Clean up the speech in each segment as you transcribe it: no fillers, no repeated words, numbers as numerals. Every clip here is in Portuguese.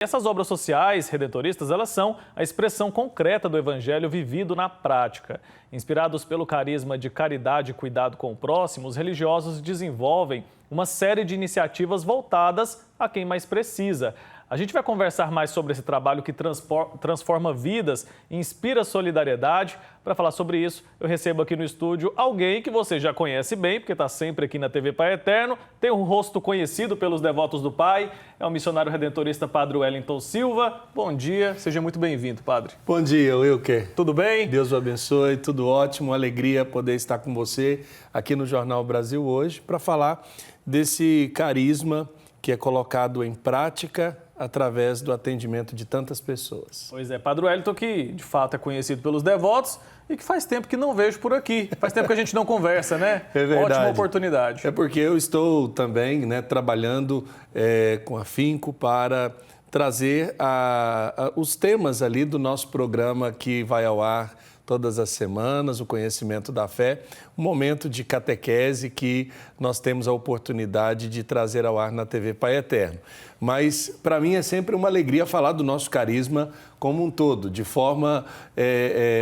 Essas obras sociais redentoristas, elas são a expressão concreta do evangelho vivido na prática. Inspirados pelo carisma de caridade e cuidado com o próximo, os religiosos desenvolvem uma série de iniciativas voltadas a quem mais precisa. A gente vai conversar mais sobre esse trabalho que transforma vidas e inspira solidariedade. Para falar sobre isso, eu recebo aqui no estúdio alguém que você já conhece bem, porque está sempre aqui na TV Pai Eterno, tem um rosto conhecido pelos devotos do Pai, é o missionário redentorista Padre Wellington Silva. Bom dia, seja muito bem-vindo, Padre. Bom dia, Wilker. Tudo bem? Deus o abençoe, tudo ótimo, alegria poder estar com você aqui no Jornal Brasil hoje para falar desse carisma que é colocado em prática através do atendimento de tantas pessoas. Pois é, Padre Wellington, que de fato é conhecido pelos devotos e que faz tempo que não vejo por aqui. Faz tempo que a gente não conversa, né? É verdade. Ótima oportunidade. É porque eu estou também trabalhando com afinco para trazer os temas ali do nosso programa que vai ao ar todas as semanas, o Conhecimento da Fé, um momento de catequese que nós temos a oportunidade de trazer ao ar na TV Pai Eterno. Mas, para mim, é sempre uma alegria falar do nosso carisma como um todo, de forma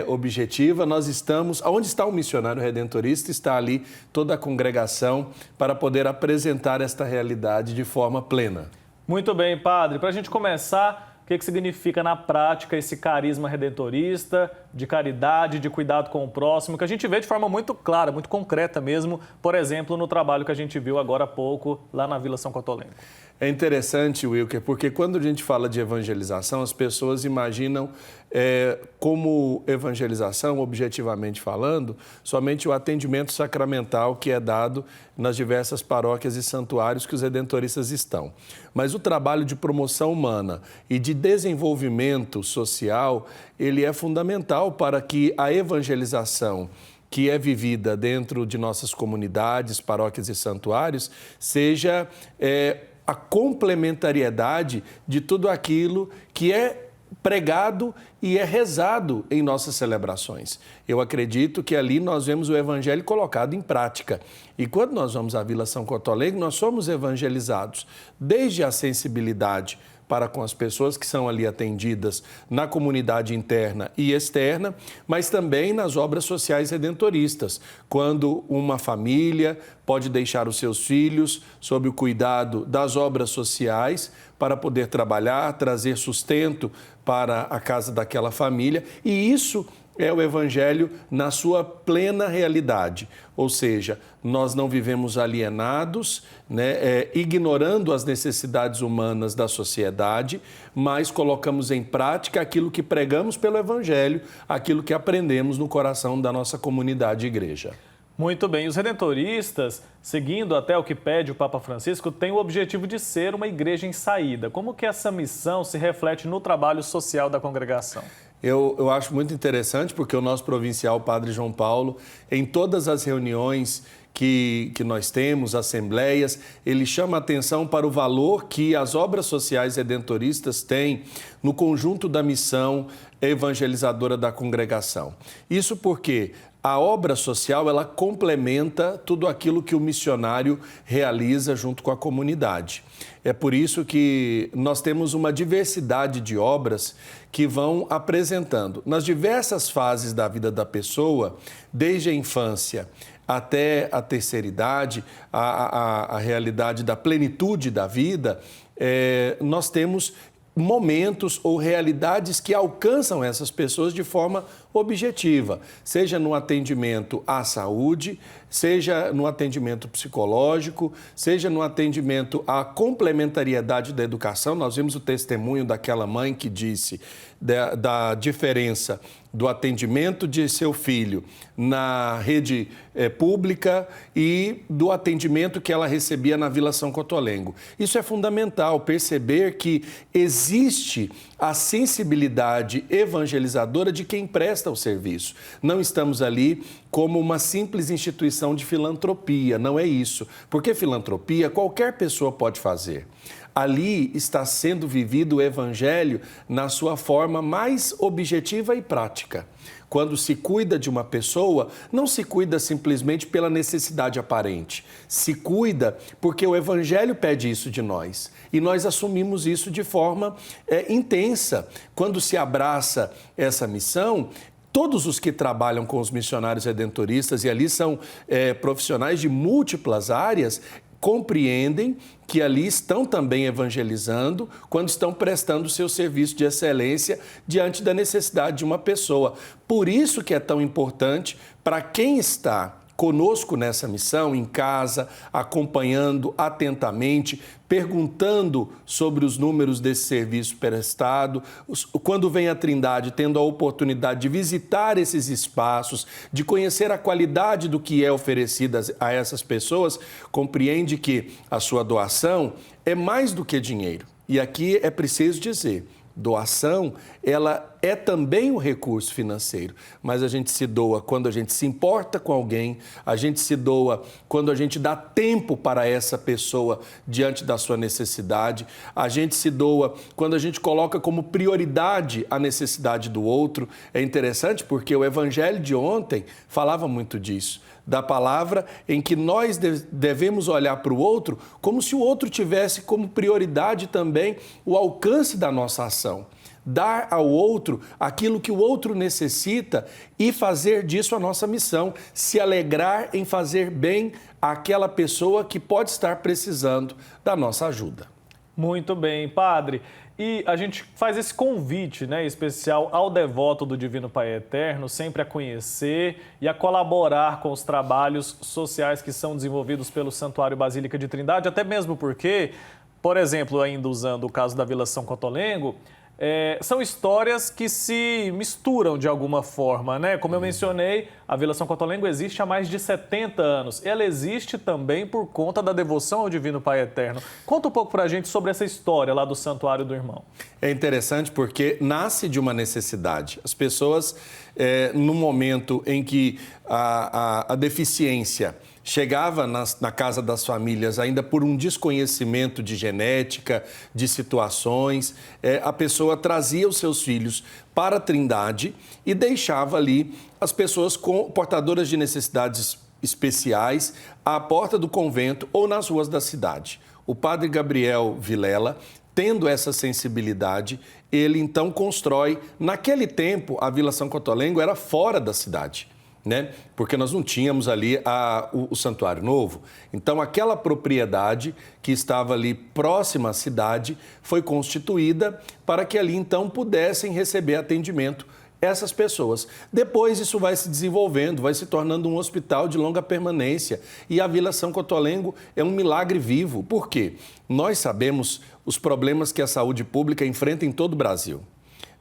objetiva. Nós estamos, onde está o missionário redentorista, está ali toda a congregação para poder apresentar esta realidade de forma plena. Muito bem, Padre. Para a gente começar, o que significa na prática esse carisma redentorista, de caridade, de cuidado com o próximo, que a gente vê de forma muito clara, muito concreta mesmo, por exemplo, no trabalho que a gente viu agora há pouco lá na Vila São Cotolengo? É interessante, Wilker, porque quando a gente fala de evangelização, as pessoas imaginam como evangelização, objetivamente falando, somente o atendimento sacramental que é dado nas diversas paróquias e santuários que os redentoristas estão. Mas o trabalho de promoção humana e de desenvolvimento social, ele é fundamental para que a evangelização que é vivida dentro de nossas comunidades, paróquias e santuários, seja a complementariedade de tudo aquilo que é pregado e é rezado em nossas celebrações. Eu acredito que ali nós vemos o evangelho colocado em prática. E quando nós vamos à Vila São Cotolengo, nós somos evangelizados desde a sensibilidade para com as pessoas que são ali atendidas na comunidade interna e externa, mas também nas obras sociais redentoristas, quando uma família pode deixar os seus filhos sob o cuidado das obras sociais para poder trabalhar, trazer sustento para a casa daquela família, e isso é o Evangelho na sua plena realidade, ou seja, nós não vivemos alienados, ignorando as necessidades humanas da sociedade, mas colocamos em prática aquilo que pregamos pelo Evangelho, aquilo que aprendemos no coração da nossa comunidade e igreja. Muito bem, os redentoristas, seguindo até o que pede o Papa Francisco, têm o objetivo de ser uma igreja em saída. Como que essa missão se reflete no trabalho social da congregação? Eu acho muito interessante porque o nosso provincial, Padre João Paulo, em todas as reuniões que nós temos, assembleias, ele chama a atenção para o valor que as obras sociais redentoristas têm no conjunto da missão evangelizadora da congregação. Isso porque a obra social, ela complementa tudo aquilo que o missionário realiza junto com a comunidade. É por isso que nós temos uma diversidade de obras que vão apresentando nas diversas fases da vida da pessoa, desde a infância até a terceira idade, a realidade da plenitude da vida, nós temos momentos ou realidades que alcançam essas pessoas de forma objetiva, seja no atendimento à saúde, seja no atendimento psicológico, seja no atendimento à complementariedade da educação. Nós vimos o testemunho daquela mãe que disse da diferença do atendimento de seu filho na rede pública e do atendimento que ela recebia na Vila São Cotolengo. Isso é fundamental, perceber que existe a sensibilidade evangelizadora de quem presta o serviço. Não estamos ali como uma simples instituição de filantropia, não é isso. Porque filantropia qualquer pessoa pode fazer. ali está sendo vivido o Evangelho na sua forma mais objetiva e prática. Quando se cuida de uma pessoa, não se cuida simplesmente pela necessidade aparente. Se cuida porque o Evangelho pede isso de nós. E nós assumimos isso de forma intensa. Quando se abraça essa missão, todos os que trabalham com os missionários redentoristas, e ali são profissionais de múltiplas áreas, compreendem que ali estão também evangelizando quando estão prestando seu serviço de excelência diante da necessidade de uma pessoa. Por isso que é tão importante para quem está conosco nessa missão, em casa, acompanhando atentamente, perguntando sobre os números desse serviço prestado, quando vem a Trindade, tendo a oportunidade de visitar esses espaços, de conhecer a qualidade do que é oferecido a essas pessoas, compreende que a sua doação é mais do que dinheiro. E aqui é preciso dizer, doação, ela é também um recurso financeiro, mas a gente se doa quando a gente se importa com alguém, a gente se doa quando a gente dá tempo para essa pessoa diante da sua necessidade, a gente se doa quando a gente coloca como prioridade a necessidade do outro. É interessante porque o Evangelho de ontem falava muito disso, da palavra em que nós devemos olhar para o outro como se o outro tivesse como prioridade também o alcance da nossa ação. Dar ao outro aquilo que o outro necessita e fazer disso a nossa missão, se alegrar em fazer bem àquela pessoa que pode estar precisando da nossa ajuda. Muito bem, padre. E a gente faz esse convite, né, especial ao devoto do Divino Pai Eterno, sempre a conhecer e a colaborar com os trabalhos sociais que são desenvolvidos pelo Santuário Basílica de Trindade, até mesmo porque, por exemplo, ainda usando o caso da Vila São Cotolengo, são histórias que se misturam de alguma forma, né? Como eu mencionei, a Vila São Cotolengo existe há mais de 70 anos. Ela existe também por conta da devoção ao Divino Pai Eterno. Conta um pouco pra gente sobre essa história lá do Santuário do Irmão. É interessante porque nasce de uma necessidade. As pessoas, no momento em que a deficiência chegava na casa das famílias ainda por um desconhecimento de genética, de situações, a pessoa trazia os seus filhos para a Trindade e deixava ali as pessoas portadoras de necessidades especiais à porta do convento ou nas ruas da cidade. O padre Gabriel Vilela, tendo essa sensibilidade, ele então constrói. Naquele tempo, a Vila São Cotolengo era fora da cidade, né? Porque nós não tínhamos ali o Santuário Novo. Então, aquela propriedade que estava ali próxima à cidade foi constituída para que ali, então, pudessem receber atendimento essas pessoas. Depois, isso vai se desenvolvendo, vai se tornando um hospital de longa permanência. E a Vila São Cotolengo é um milagre vivo. Por quê? Nós sabemos os problemas que a saúde pública enfrenta em todo o Brasil,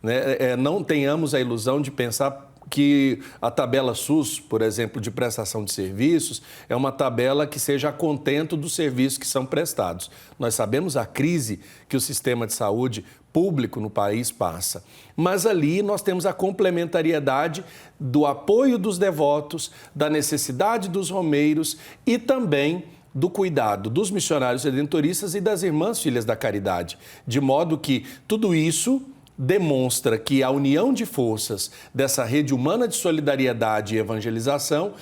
né? Não tenhamos a ilusão de pensar que a tabela SUS, por exemplo, de prestação de serviços, é uma tabela que seja a contento dos serviços que são prestados. Nós sabemos a crise que o sistema de saúde público no país passa, mas ali nós temos a complementariedade do apoio dos devotos, da necessidade dos romeiros e também do cuidado dos missionários redentoristas e das irmãs filhas da caridade, de modo que tudo isso demonstra que a união de forças dessa rede humana de solidariedade e evangelização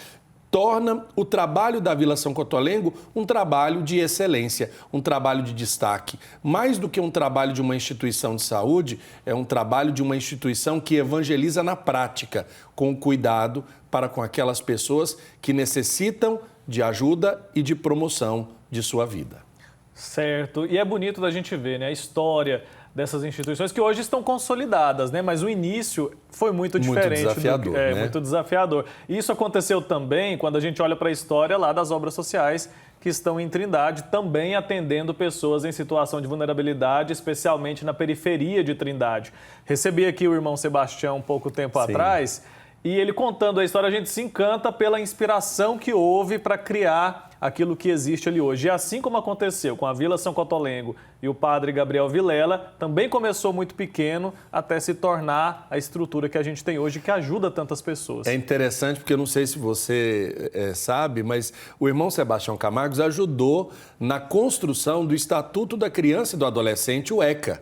torna o trabalho da Vila São Cotolengo um trabalho de excelência, um trabalho de destaque. Mais do que um trabalho de uma instituição de saúde, é um trabalho de uma instituição que evangeliza na prática, com cuidado para com aquelas pessoas que necessitam de ajuda e de promoção de sua vida. Certo. E é bonito da gente ver, né, a história dessas instituições que hoje estão consolidadas, né? Mas o início foi muito diferente. Muito desafiador, né? Muito desafiador. E isso aconteceu também quando a gente olha para a história lá das obras sociais que estão em Trindade, também atendendo pessoas em situação de vulnerabilidade, especialmente na periferia de Trindade. Recebi aqui o irmão Sebastião um pouco tempo atrás, e ele contando a história, a gente se encanta pela inspiração que houve para criar aquilo que existe ali hoje. E assim como aconteceu com a Vila São Cotolengo E o padre Gabriel Vilela também começou muito pequeno até se tornar a estrutura que a gente tem hoje, que ajuda tantas pessoas. É interessante porque eu não sei se você sabe, mas o irmão Sebastião Camargos ajudou na construção do Estatuto da Criança e do Adolescente, o ECA.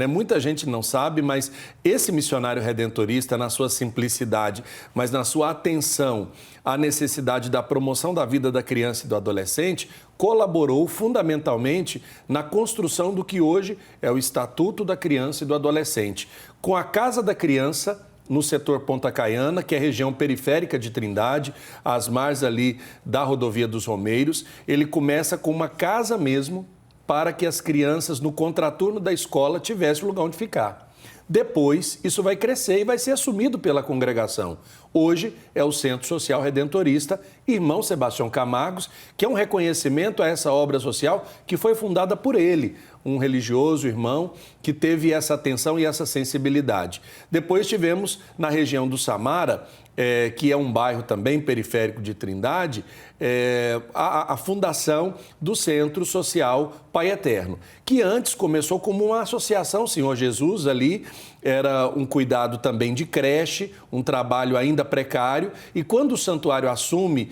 Muita gente não sabe, mas esse missionário redentorista, na sua simplicidade, mas na sua atenção à necessidade da promoção da vida da criança e do adolescente, colaborou fundamentalmente na construção do que hoje é o Estatuto da Criança e do Adolescente. Com a Casa da Criança, no setor Ponta Caiana, que é a região periférica de Trindade, às margens ali da Rodovia dos Romeiros, ele começa com uma casa mesmo, para que as crianças no contraturno da escola tivessem lugar onde ficar. Depois, isso vai crescer e vai ser assumido pela congregação. Hoje é o Centro Social Redentorista Irmão Sebastião Camargos, que é um reconhecimento a essa obra social que foi fundada por ele, um religioso irmão que teve essa atenção e essa sensibilidade. Depois tivemos na região do Samara, que é um bairro também periférico de Trindade, a fundação do Centro Social Pai Eterno, que antes começou como uma associação Senhor Jesus ali, era um cuidado também de creche, um trabalho ainda precário, e quando o santuário assume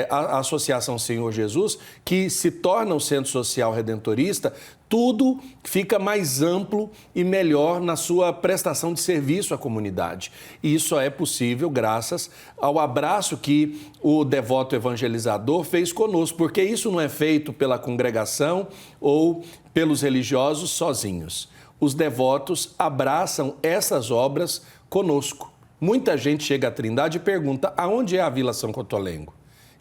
a Associação Senhor Jesus, que se torna o Centro Social Redentorista, tudo fica mais amplo e melhor na sua prestação de serviço à comunidade. E isso só é possível graças ao abraço que o devoto evangelizador fez conosco, porque isso não é feito pela congregação ou pelos religiosos sozinhos. Os devotos abraçam essas obras conosco. Muita gente chega à Trindade e pergunta aonde é a Vila São Cotolengo?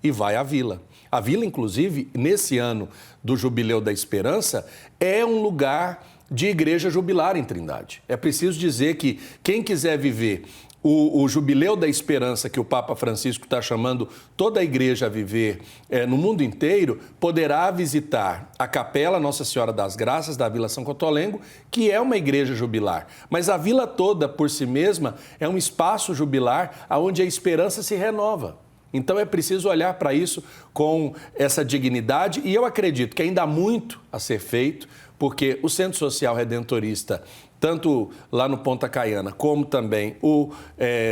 E vai à vila. A vila, inclusive, nesse ano do Jubileu da Esperança, é um lugar de igreja jubilar em Trindade. É preciso dizer que quem quiser viver o Jubileu da Esperança, que o Papa Francisco está chamando toda a igreja a viver no mundo inteiro, poderá visitar a Capela Nossa Senhora das Graças da Vila São Cotolengo, que é uma igreja jubilar. Mas a vila toda, por si mesma, é um espaço jubilar onde a esperança se renova. Então é preciso olhar para isso com essa dignidade e eu acredito que ainda há muito a ser feito, porque o Centro Social Redentorista, tanto lá no Ponta Caiana, como também o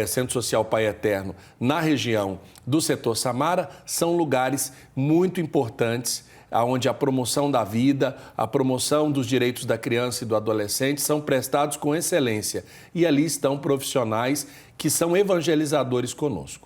Centro Social Pai Eterno, na região do setor Samara, são lugares muito importantes, onde a promoção da vida, a promoção dos direitos da criança e do adolescente são prestados com excelência. E ali estão profissionais que são evangelizadores conosco.